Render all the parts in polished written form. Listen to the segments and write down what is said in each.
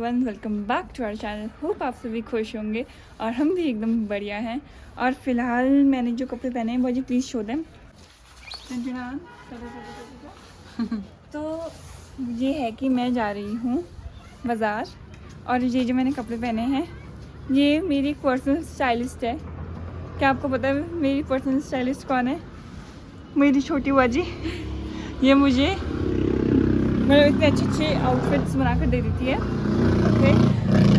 Everyone, welcome back to our channel. Hope आप सभी खुश होंगे और हम भी एकदम बढ़िया हैं। और फिलहाल मैंने जो कपड़े पहने हैं बहुत प्लीज़ शो देम। तो ये है कि मैं जा रही हूँ बाज़ार और ये जो मैंने कपड़े पहने हैं ये मेरी एक पर्सनल स्टाइलिस्ट है। क्या आपको पता है मेरी पर्सनल स्टाइलिस्ट कौन है? मेरी छोटी बुआ जी। ये मुझे मतलब इतने अच्छे आउटफिट्स बना कर दे देती है। ओके,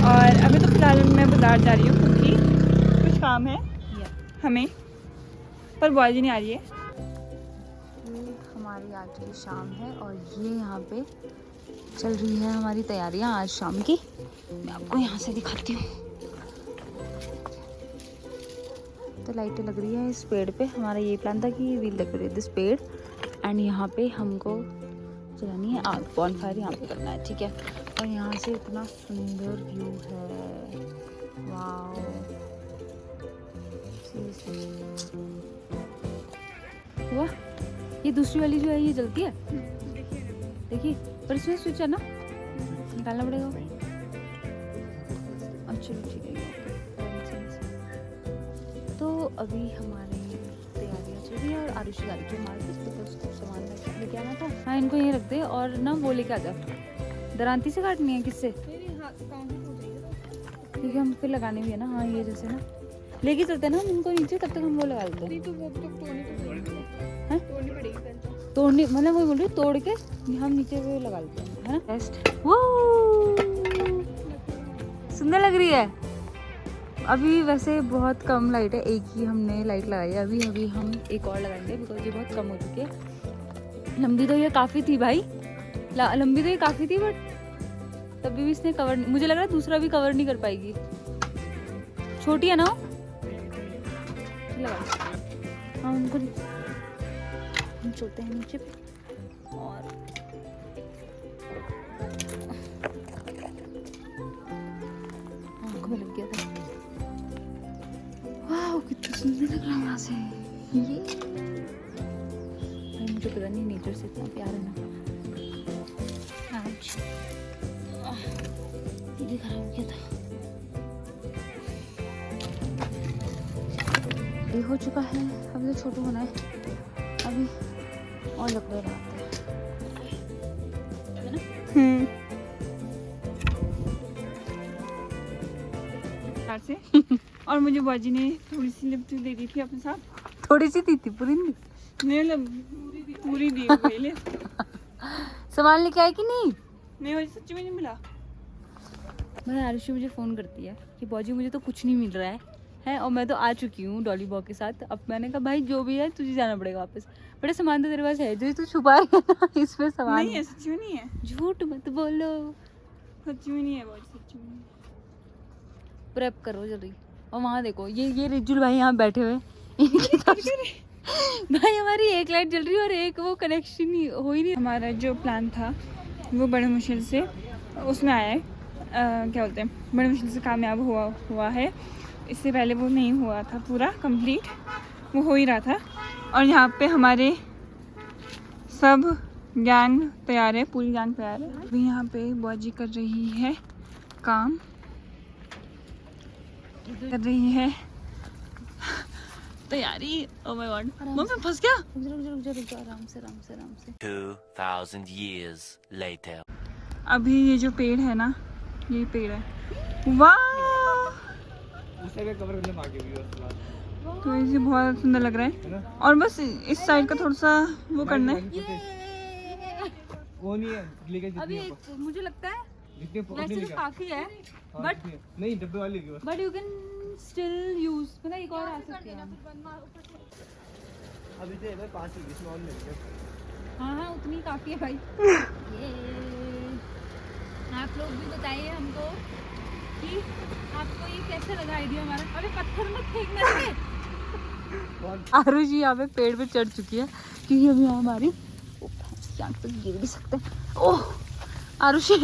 और अभी तो फ़िलहाल मैं बाज़ार जा रही हूँ क्योंकि कुछ काम है हमें, पर बुआ जी नहीं आ रही है। ये हमारी आज की शाम है और ये यहाँ पे चल रही है हमारी तैयारियाँ आज शाम की। मैं आपको यहाँ से दिखाती हूँ। तो लाइटें लग रही है इस पेड़ पे। हमारा ये प्लान था कि वील डेकोरेट दिस पेड़ एंड यहाँ पे हमको चलानी है आग। बॉनफायर यहाँ पे करना है, ठीक है। और यहाँ से इतना सुंदर व्यू है, वाओ। वाह, ये दूसरी वाली जो है ये जलती है, देखिए। पर इसमें स्विच है ना, निकालना पड़ेगा। अच्छा ठीक है। तो अभी हमारी तैयारियाँ चल रही है और आरुषि जा रही है मार्केट बिकॉज कुछ सामान लेके आना था। हाँ, इनको यहीं रख दे और ना वो लेके आ जा। दरांती से काटनी है? किससे? ठीक है, हम फिर लगाने भी है ना। हाँ, ये जैसे ना लेके चलते हैं ना हम इनको नीचे, तब तक हम वो लगा देते हैं। तोड़नी मतलब वही बोल रही हूँ, तोड़ के हम नीचे वो लगा देते हैं, है ना। बेस्ट। वो सुंदर लग रही है। अभी वैसे बहुत कम लाइट है, एक ही हमने लाइट लगाई है। अभी हम एक और लगाएंगे बिकॉज ये बहुत कम हो चुकी है। लंबी तो ये काफ़ी थी भाई, लंबी तो ये काफ़ी थी, बट तभी भी इसने कवर, मुझे लग रहा है दूसरा भी कवर नहीं कर पाएगी। छोटी है ना। हाँ, उनको हम चलते हैं नीचे पे और आँख में लग गया था। वाह, कितना सुंदर लग रहा है यहाँ से। ये मुझे पता नहीं, नेचर से इतना प्यार है ना। आज ये खराब हो गया था। ये हो चुका है, अभी तो छोटू होना है। अभी और लकड़े लगाते हैं ना। से और मुझे बुआ जी ने थोड़ी सी लिफ्ट दे दी थी अपने साथ। थोड़ी सी थी, पूरी नहीं। पूरी दी हुई। सामान लेके आए कि नहीं? नहीं, मुझे सच्ची में नहीं मिला। मैं आरुषि मुझे फ़ोन करती है कि बॉजी मुझे तो कुछ नहीं मिल रहा है और मैं तो आ चुकी हूँ डॉली बॉय के साथ। अब मैंने कहा भाई जो भी है तुझे जाना पड़ेगा वापस। बड़ा सामान तो तेरे पास है जो तू छुपा रही है ना, इसमें सामान नहीं है, सच्ची में नहीं है। झूठ मत बोलो, सच्ची में नहीं है बॉजी, सच्ची में नहीं। प्रेप करो जल्दी। और वहाँ देखो ये रिजुल भाई यहाँ बैठे हुए। भाई हमारी एक लाइट जल रही है और एक वो कनेक्शन ही हो ही नहीं। हमारा जो प्लान था वो बड़े मुश्किल से उसमें आया है, क्या बोलते हैं, बड़े मुश्किल से कामयाब हुआ है। इससे पहले वो नहीं हुआ था पूरा कंप्लीट, वो हो ही रहा था। और यहाँ पे हमारे सब गैंग तैयार है, पूरी गैंग तैयार है। अभी यहाँ पे बॉजी कर रही है काम, कर रही है तैयारी। ओह माय गॉड, मम्मी फंस गया। रुक जा, आराम से 2000 years later. अभी ये जो पेड़ है ना, ये पेड़ है, वाह, तो ये बहुत सुंदर लग रहा है। और बस इस साइड का थोड़ा सा वो करना है। वो नहीं है, अभी मुझे लगता है वैसे तो काफी है, बट नहीं डब्बे वाली की बस। But you can still use, मतलब एक और आ सकते हैं। अभी तो है 5 इसमें और नहीं है। हाँ, उतनी काफी है भाई। ये आप लोग भी बताइए हमको कि आपको ये कैसे लगा आइडिया हमारा। अरे पत्थर मत फेंकना है। आरुषि यहाँ पे पेड़ पे चढ़ चुकी है क्योंकि अभी यहाँ हमारी यहाँ पे गिर भी सकते हैं। ओह आरुषि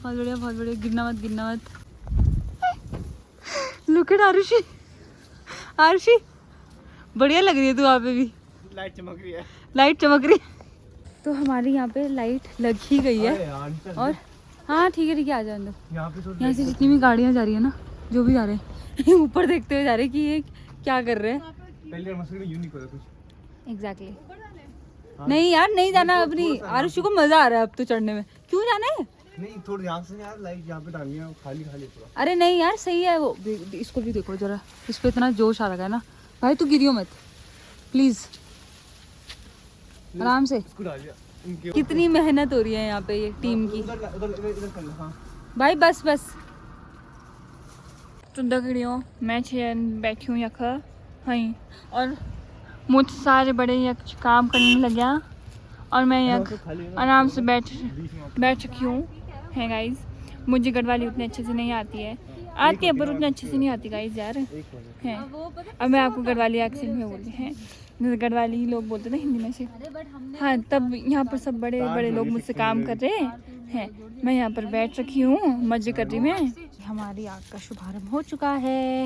बहुत बढ़िया, गिरना मत। लुक एट आरुषि बढ़िया लग रही है तू वहाँ पे भी। लाइट चमक रही है। तो हमारी यहाँ पे लाइट लग ही गई है। अरे यार, चल। और हाँ ठीक है आ जाओ अंदर। यहाँ पे तो यहाँ से जितनी भी गाड़ियाँ जा रही है ना, जो भी जा रहे हैं ऊपर देखते हुए जा रहे हैं कि ये क्या कर रहे हैं। पहले मसूरी में यूनिक होता कुछ। एग्जैक्टली नहीं यार, नहीं जाना अपनी आरुषि को मजा आ रहा है अब तो चढ़ने में। क्यों जाना है? नहीं थोड़ा यहाँ से यार, लाइट यहाँ पे डालनी है, खाली खाली पूरा। अरे नहीं यार सही है वो। इसको भी देखो जरा, इस पे इतना जोश आ रहा है ना भाई। तू गिरियो मत प्लीज, आराम से। इसको डाल दिया इनके कितनी मेहनत हो रही है यहाँ पे ये टीम की। उधर उधर इधर कर लो। हाँ भाई बस बस। तो दगड़ियों मैं बैठी हूँ यख हई और मुझ सारे बड़े यक काम करने लग गया और मैं यक आराम से बैठ चुकी हूँ है गाइज। मुझे गढ़वाली उतने अच्छे से नहीं आती है, आती है पर उतने अच्छे से नहीं आती गाइज यार है। अब मैं आपको गढ़वाली एक्सेंट में बोलती हैं, जैसे गढ़वाली लोग बोलते थे हिंदी में से। हाँ तब यहाँ पर सब बड़े बड़े लोग मुझसे काम कर रहे हैं, मैं यहाँ पर बैठ रखी हूँ मजे कर रही मैं। हमारी आग का शुभारंभ हो चुका है।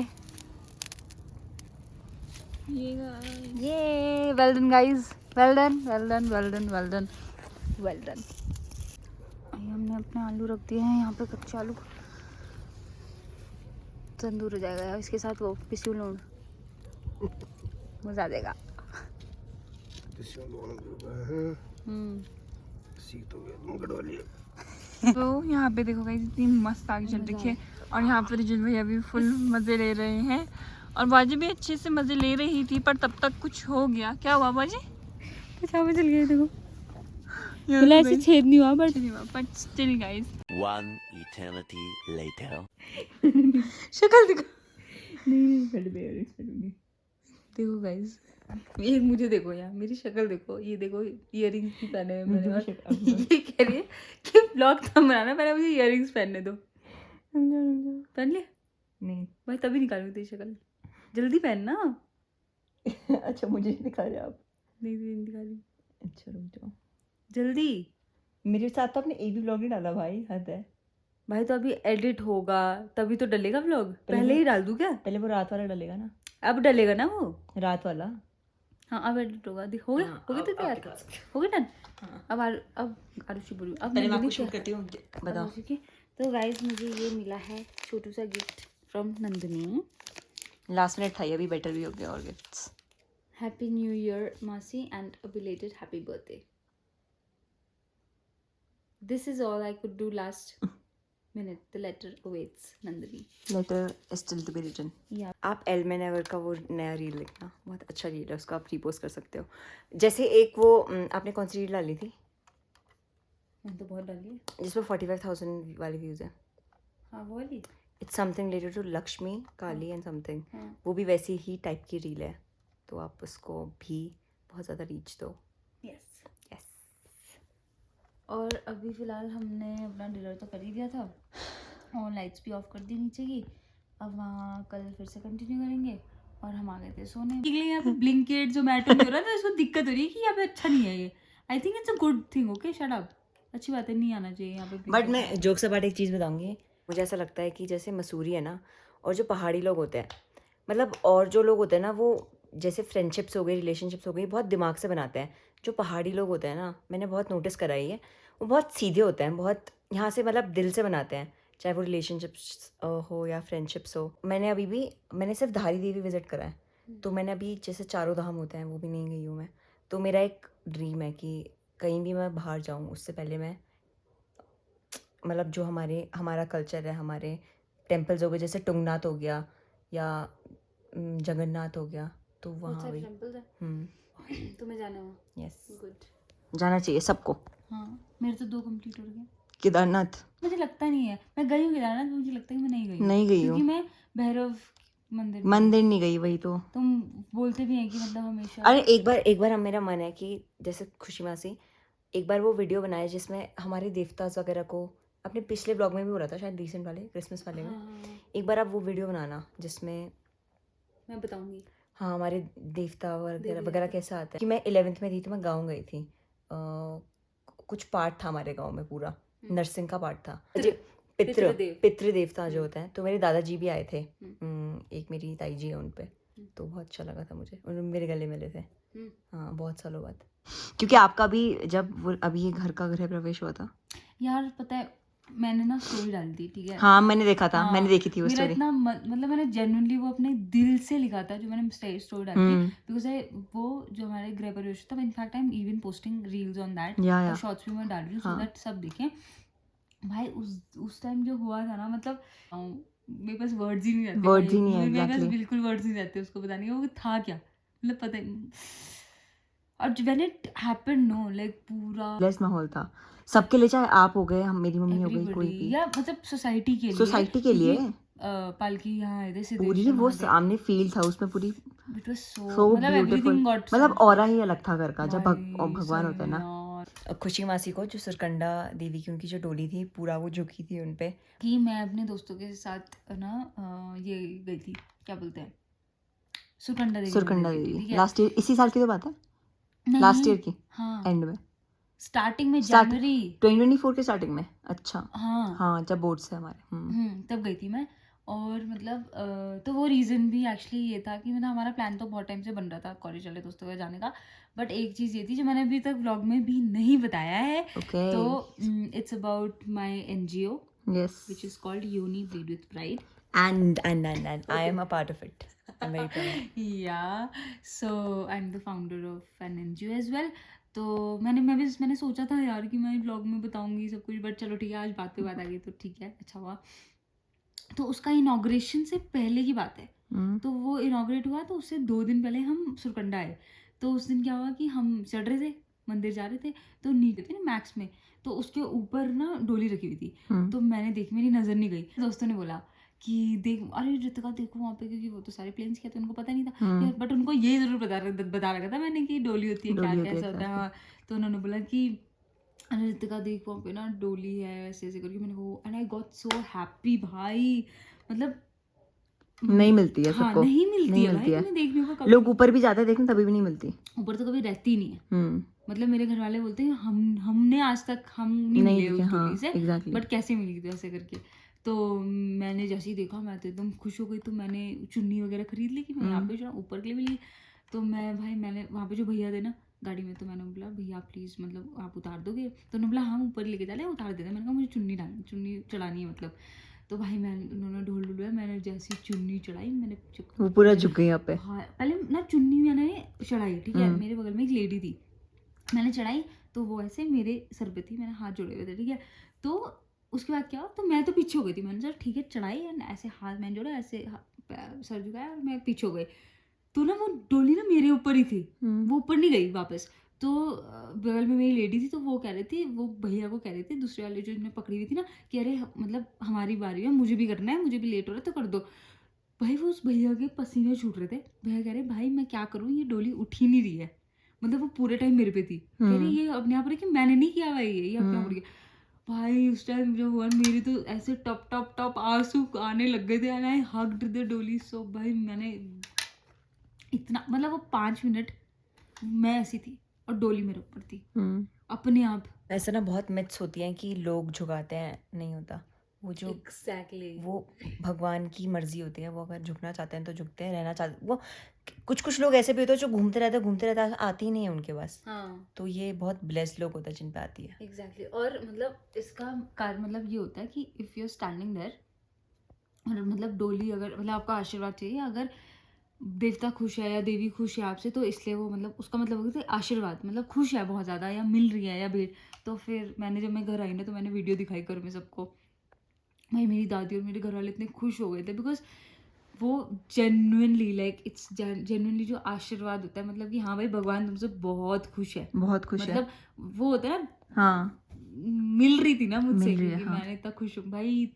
ये well done guys, well done well done well done well done well done. हमने अपने आलू रख दिए हैं यहाँ पे, कच्चे आलू। तंदूर हो जाएगा इसके साथ वो पिस्यू लूण, मजा आ जाएगा। तो यहाँ पे देखो गाइस इतनी मस्त आग चल रही है और यहाँ पर रिजुल भैया भी फुल मजे ले रहे हैं और बाजी भी अच्छे से मजे ले रही थी, पर तब तक कुछ हो गया। क्या हुआ बाजी? कुछ हमें चल गया देखो, ऐसे छेद नहीं हुआ but still guys. One eternity later. शक्ल देखो। नहीं पहले देखो गाइस, ये मुझे देखो यार, मेरी शक्ल देखो, ये देखो इयररिंग्स भी पहने हैं मैंने। ये कह रही है कि ब्लॉग थंब बनाना, पहले मुझे इयररिंग्स पहनने दो। पहन लिया? नहीं भाई तभी निकालूंगी तेरी शक्ल, जल्दी पहनना। अच्छा मुझे दिखा रहे आप? नहीं निकाली। अच्छा रुक जाओ, जल्दी। मेरे साथ तो आपने एक भी ब्लॉग नहीं डाला भाई, हद है भाई तो अभी एडिट होगा तभी तो डलेगा व्लॉग, पहले ही डाल दूं क्या? पहले वो रात वाला डलेगा ना, अब डलेगा ना वो रात वाला। हाँ अब एडिट होगा। हो गया हो गया तो तैयार हो गया डन। अब आरुषि बोली अब पहले मैं मैंने आपको शूट करती हूँ, बताओ। आरुषि की। तो गाइस मुझे ये मिला है छोटू सा gift from Nandini. Last minute था, ये भी बेटर भी हो गया। और gifts, happy new year masi and a belated happy birthday. This is all I could do last minute. The letter awaits Nandini. Letter still to be written. या आप एल्मे नेवर का वो नया रील लिखना, बहुत अच्छा रील है, उसको आप रीपोस्ट कर सकते हो। जैसे एक वो आपने कौन सी रील डाली थी मैंने तो बहुत डाली है जिसमें 45,000 वाले व्यूज़ हैं? हाँ वो वाली। It's something related to Lakshmi Kali and something, हाँ। वो भी वैसी ही टाइप की रील है, तो आप उसको भी बहुत ज़्यादा रीच दो। Yes yes. और अभी फ़िलहाल हमने अपना डिनर तो कर ही दिया था और लाइट्स भी ऑफ कर दी नीचे की। अब वहाँ कल फिर से कंटिन्यू करेंगे और हम आ गए थे सोने के लिए। यहाँ पे ब्लिंकिट जोमेटो नहीं हो रहा था, इसको दिक्कत हो रही है कि यहाँ पे अच्छा नहीं है ये। I think it's a good thing. Okay shut up, अच्छी बात है, नहीं आना चाहिए यहाँ पे। बट मैं जोक से बात एक चीज़ बताऊँगी, मुझे ऐसा लगता है कि जैसे मसूरी है ना, और जो पहाड़ी लोग होते हैं, मतलब और जो लोग होते हैं ना, वो जैसे फ्रेंडशिप्स हो गई, रिलेशनशिप्स हो गई, बहुत दिमाग से बनाते हैं। जो पहाड़ी लोग होते हैं ना, मैंने बहुत नोटिस करा है, वो बहुत सीधे होते हैं, बहुत यहाँ से मतलब दिल से बनाते हैं, चाहे वो रिलेशनशिप्स हो या फ्रेंडशिप्स हो। मैंने सिर्फ धारी देवी विज़िट करा है, तो मैंने अभी जैसे चारों धाम होते हैं वो भी नहीं गई हूँ मैं। तो मेरा एक ड्रीम है कि कहीं भी मैं बाहर जाऊँ उससे पहले मैं मतलब जो हमारा कल्चर है, हमारे टेम्पल्स हो गए, जैसे तुंगनाथ हो गया या जगन्नाथ हो गया, तो वहाँ भी तुम्हें जाना हो? यस, गुड, जाना चाहिए सबको। हाँ मेरे तो 2 कंप्लीट हो गए। केदारनाथ मुझे लगता नहीं है मैं गई हूँ केदारनाथ, मुझे लगता है कि मैं नहीं गई क्योंकि हूँ, मैं भैरव मंदिर नहीं गई। वही तो तुम बोलते भी हैं कि मतलब हमेशा। अरे एक बार मेरा मन है कि जैसे खुशी मासी एक बार वो वीडियो बनाए जिसमें हमारे देवताज वगैरह को, अपने पिछले ब्लॉग में भी हो रहा था शायद, रिसेंट वाले क्रिसमस वाले में। हाँ, एक बार आप वो वीडियो बनाना जिसमें मैं बताऊंगी। हाँ हमारे देवता वगैरह कैसा आता है। कि मैं 11th में थी तो मैं गाँव गई थी, कुछ पार्ट था हमारे गाँव में, पूरा नर्सिंग का पार्ट था। पितृ देवता जो होता है, तो मेरे दादाजी भी आए थे, एक मेरी ताई जी है उन पे, तो बहुत अच्छा लगा था मुझे, उन्होंने मेरे गले मिले थे। हाँ बहुत सालों बाद, क्योंकि आपका भी जब वो अभी ये घर का गृह प्रवेश हुआ था। यार पता है मैंने ना स्टोरी डाली थी, ठीक है। हाँ मैंने देखा था, हाँ, मैंने देखी थी वो मेरा स्टोरी। इतना मतलब मैंने जेन्युइनली वो अपने दिल से लिखा था जो मैंने स्टोरी डाली थी, बिकॉज वो जो हमारे गृह प्रवेश था, in fact I am even posting reels on that, और शॉर्ट्स भी मैं डाल रही हूँ सो दैट सब देखें। भाई उस टाइम जो हुआ था ना, मतलब मेरे पास वर्ड्स ही नहीं रहते, वर्ड्स ही नहीं है, मेरे पास exactly. बिल्कुल वर्ड्स नहीं रहते उसको बताने के वो था क्या, मतलब पता ही। और when it happened know like पूरा ब्लेस्ड माहौल था सबके लिए, चाहे आप हो गए, हम, मेरी मम्मी हो गई, कोई everybody, भी, या मतलब सोसाइटी के लिए, सोसाइटी के लिए पालकी यहाँ आए थे, पूरी वो सामने फील था उसमें पूरी, इट वाज सो सो मतलब ब्यूटीफुल, एवरीथिंग गॉट मतलब ऑरा ही अलग था घर का जब भगवान होता है ना। यार खुशी मासी को जो सुरकंडा देवी की उनकी जो डोली थी पूरा वो झुकी थी उनपे, कि मैं अपने दोस्तों के साथ ना ये गई थी, क्या बोलते हैं, सुरकंडा देवी, ठीक है। लास्ट ईयर, इसी साल की तो बात है, नहीं, लास्ट ईयर की हाँ एंड में, स्टार्टिंग में जनवरी 2024 के स्टार्टिंग में। अच्छा हाँ हाँ जब बोर्ड्स है हमारे। तब गई थी मैं। और मतलब तो वो रीज़न भी एक्चुअली ये था कि मतलब हमारा प्लान तो बहुत टाइम से बन रहा था कॉलेज वाले दोस्तों के जाने का, बट एक चीज़ ये थी जो मैंने अभी तक व्लॉग में भी नहीं बताया है, Okay. तो it's about my NGO Yes. which is called Uni Bleed with Pride. And I am a part of it. I'm very proud. Yeah, so I'm the founder of an NGO as well. तो मैंने सोचा था यार कि मैं vlog में बताऊंगी सब कुछ, बट चलो ठीक है, आज बात पे बात आ गई तो ठीक है, अच्छा हुआ। तो उसका इनॉग्रेशन से पहले की बात है, तो वो इनॉग्रेट हुआ तो उससे 2 दिन पहले हम सुरकंडा आए। तो उस दिन क्या हुआ कि हम चढ़ रहे थे, मंदिर जा रहे थे, तो नीचे थे ना मैक्स में, तो उसके ऊपर ना डोली रखी हुई थी, तो मैंने देखी, मेरी नज़र नहीं गई, दोस्तों ने बोला कि देख, अरे रितिका देखो वहाँ पे, क्योंकि वो तो सारे प्लेन्स किया तो उनको पता नहीं था यार, बट उनको ये ज़रूर बता रखा था मैंने कि डोली होती है, क्या कैसा होता है। हाँ, तो उन्होंने बोला कि अरे रितिका देख वहाँ पे ना डोली है, ऐसे ऐसे करके, मैंने कहा and I got so happy भाई, मतलब नहीं मिलती है हाँ, सबको, नहीं मिलती है भाई, तुम्हें देखने को कभी, लोग ऊपर भी जाते हैं देखने तभी भी नहीं मिलती, ऊपर तो कभी रहती नहीं है। मतलब मेरे घर वाले बोलते हैं हमने आज तक हम नहीं मिले उस डोली से, बट कैसे मिली थी ऐसे करके। तो मैंने जैसे ही देखा मैं तो एकदम खुश हो गई, तो मैंने चुन्नी वगैरह खरीद ली कि मैं यहाँ पे जो ऊपर के लिए भी ली। तो मैंने वहाँ पे जो भैया थे ना गाड़ी में, तो मैंने बोला भैया प्लीज़ मतलब आप उतार दोगे, तो उन्होंने बोला हाँ ऊपर लेके चले उतार देते। मैंने कहा मुझे चुन्नी चढ़ानी है मतलब, तो भाई उन्होंने ढोल डुलवाया, मैंने जैसी चुन्नी चढ़ाई, मैंने वो पूरा झुक गई यहाँ पे। हाँ पहले ना चुन्नी मैंने चढ़ाई, ठीक है, मेरे बगल में एक लेडी थी, मैंने चढ़ाई तो वो ऐसे मेरे सर पे थी, मैंने हाथ जोड़े हुए थे, ठीक है। तो उसके बाद क्या हुआ, तो मैं तो पीछे हो गई थी, मैंने चल ठीक है चढ़ाई, एंड ऐसे हाथ मैंने जोड़ा, ऐसे सर झुकाया और मैं पीछे हो गई, तो ना वो डोली ना मेरे ऊपर ही थी, वो ऊपर नहीं गई वापस। तो बगल में मेरी लेडी थी, तो वो कह रही थी, वो भैया को कह रही थी, दूसरे वाले जो इन्हें पकड़ी हुई थी ना, कि अरे मतलब हमारी बारी है, मुझे भी करना है, मुझे भी लेट हो रहा है तो कर दो। भाई वो उस भैया के पसीने छूट रहे थे, भैया कह रहे भाई मैं क्या करूँ, ये डोली उठ ही नहीं रही है, मतलब वो पूरे टाइम मेरे पे थी, कह रही ये अपने आप कि मैंने नहीं किया भाई, ये अपने आप गया। भाई उस टाइम जो हुआ मेरी तो ऐसे टप टप टप आंसू आने लग गए थे, एंड आई हग्ड द डोली। सो भाई मैंने इतना मतलब वो 5 मिनट मैं ऐसी थी और डोली मेरे ऊपर थी अपने आप। ऐसा ना बहुत मिथ्स होती हैं कि लोग झुकाते हैं, नहीं होता, वो जो एग्जैक्टली वो भगवान की मर्जी होती है, वो अगर झुकना चाहते हैं तो झुकते हैं, रहना चाहते वो कुछ लोग ऐसे भी होते हैं जो घूमते रहते हैं, आती ही नहीं है उनके पास। हाँ तो ये बहुत ब्लेस्ड लोग होते हैं जिन पे आती है। एग्जैक्टली और मतलब इसका कारण मतलब ये होता है कि if you are standing there और मतलब डोली अगर मतलब आपका आशीर्वाद चाहिए, अगर देवता खुश है या देवी खुश है आपसे, तो इसलिए वो मतलब उसका मतलब होता है आशीर्वाद, मतलब खुश है बहुत ज़्यादा या मिल रही है या भीड़। तो फिर मैंने जब मैं घर आई ना, तो मैंने वीडियो दिखाई घर में सबको, भाई मेरी दादी और मेरे घर वाले इतने खुश हो गए थे, बिकॉज वो जेन्युइनली लाइक इट्स जेन्युइनली जो आशीर्वाद होता है, मतलब कि हाँ भाई भगवान तुमसे बहुत खुश है, बहुत खुश मतलब वो होता है ना, हाँ मिल रही थी ना मुझसे, मिल रही है, क्योंकि हाँ। मैंने इतना खुश हूँ भाई।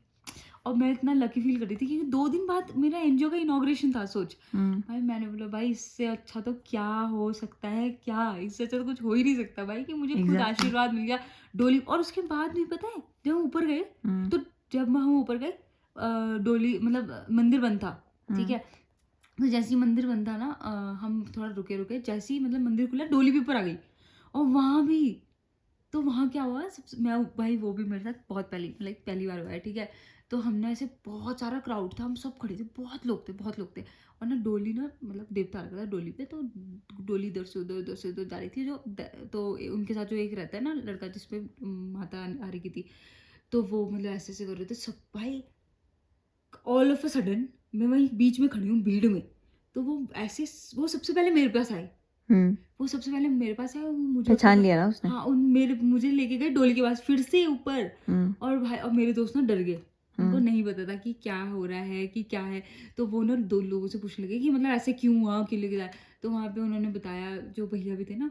और मैं इतना लकी फील कर रही थी क्योंकि 2 दिन बाद मेरा एनजीओ का इनॉग्रेशन था, सोच भाई। मैंने बोला भाई इससे अच्छा तो क्या हो सकता है, क्या इससे अच्छा तो कुछ हो ही नहीं सकता भाई, कि मुझे खुद आशीर्वाद मिल गया डोली। और उसके बाद भी पता है जब हम ऊपर गए, तो जब हम ऊपर गए डोली मतलब मंदिर बंद था, ठीक है। तो जैसे ही मंदिर बंद था ना, हम थोड़ा रुके, जैसे ही मतलब मंदिर खुला डोली भी ऊपर आ गई। और वहाँ भी तो वहाँ क्या हुआ, मैं भाई वो भी मेरे साथ बहुत पहली बार हुआ है, ठीक है। तो हमने ऐसे बहुत सारा क्राउड था, हम सब खड़े थे, बहुत लोग थे। और ना डोली ना मतलब देवता लगा था डोली पे, तो डोली इधर से उधर जा रही थी, तो उनके साथ जो एक रहता है ना लड़का जिसपे माता आ रही थी, तो वो मतलब ऐसे कर रहे थे सब भाई। ऑल ऑफ अ सडन मैं वहीं बीच में खड़ी हूँ भीड़ में, तो वो सबसे पहले मेरे पास आए। वो सबसे पहले मेरे पास आए, वो मुझे पहचान लिया ना उसने। हाँ, मुझे लेके गए डोली के पास फिर से ऊपर। और भाई और मेरे दोस्त ना डर गए, उनको नहीं पता था कि क्या हो रहा है कि क्या है। तो वो ना 2 लोगों से पूछने लगे कि मतलब ऐसे क्यों हुआ, क्यों लेके जाए। तो वहाँ पे उन्होंने बताया, जो भैया भी थे ना,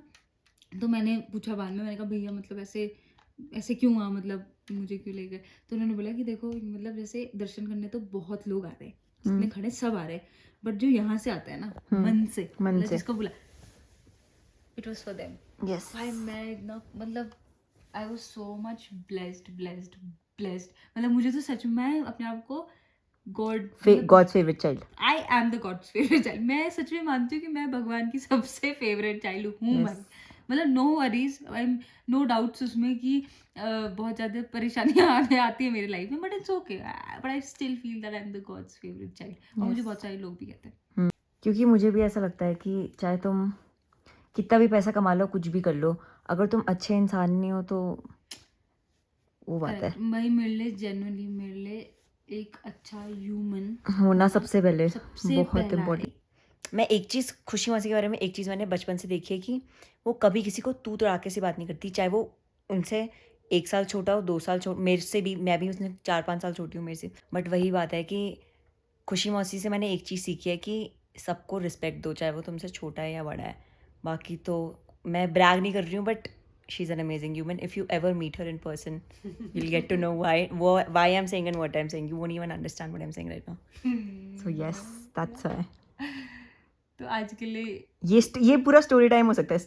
तो मैंने पूछा बाद में, मैंने कहा भैया मतलब ऐसे क्यों हुआ, मतलब मुझे क्यों ले गए। तो उन्होंने बोला कि देखो मतलब जैसे दर्शन करने तो बहुत लोग आ रहे हैं, जितने खड़े सब आ रहे हैं, बट जो यहाँ से आता है ना मन से, मतलब जिसको बोला it was for them. Yes भाई मैं एकदम मतलब I was so much blessed. मतलब मुझे तो सच में अपने आप को God's favourite child. I am the God's favourite child. मैं सच में मानती हूँ कि मैं भगवान की सबसे फेवरेट चाइल्ड हूँ। Yes. भाई मतलब no worries, I am no doubts उसमें कि बहुत ज़्यादा परेशानियाँ आती है मेरी लाइफ में, but it's okay, but I still feel that I am the God's favourite child. और मुझे बहुत सारे लोग भी कहते हैं। क्योंकि मुझे भी ऐसा लगता है कि चाहे तुम कितना भी पैसा कमा लो, कुछ भी कर लो, अगर तुम अच्छे इंसान नहीं हो तो वो बात है। भाई मेरे लिए जेन्युइनली मेरे लिए एक अच्छा ह्यूमन होना सबसे पहले सबसे बहुत पहला इम्पोर्टेंट। मैं एक चीज़ खुशी मौसी के बारे में एक चीज़ मैंने बचपन से देखी है कि वो कभी किसी को तू तड़ाके से बात नहीं करती, चाहे वो उनसे 1 साल छोटा हो, 2 साल छोटा, मेरे से भी, मैं भी उसने 4-5 साल छोटी हूँ मेरे से। बट वही बात है कि खुशी मौसी से मैंने एक चीज़ सीखी है कि सबको रिस्पेक्ट दो, चाहे वो तुमसे छोटा है या बड़ा है। बाकी तो मैं ब्रैग नहीं कर रही हूँ, but she is an amazing human. If you ever meet her in person you'll get to know why I'm saying and what I'm saying. You won't even understand what I'm saying right now. So yes, that's why. तो आज के लिए ये पूरा story time हो सकता है।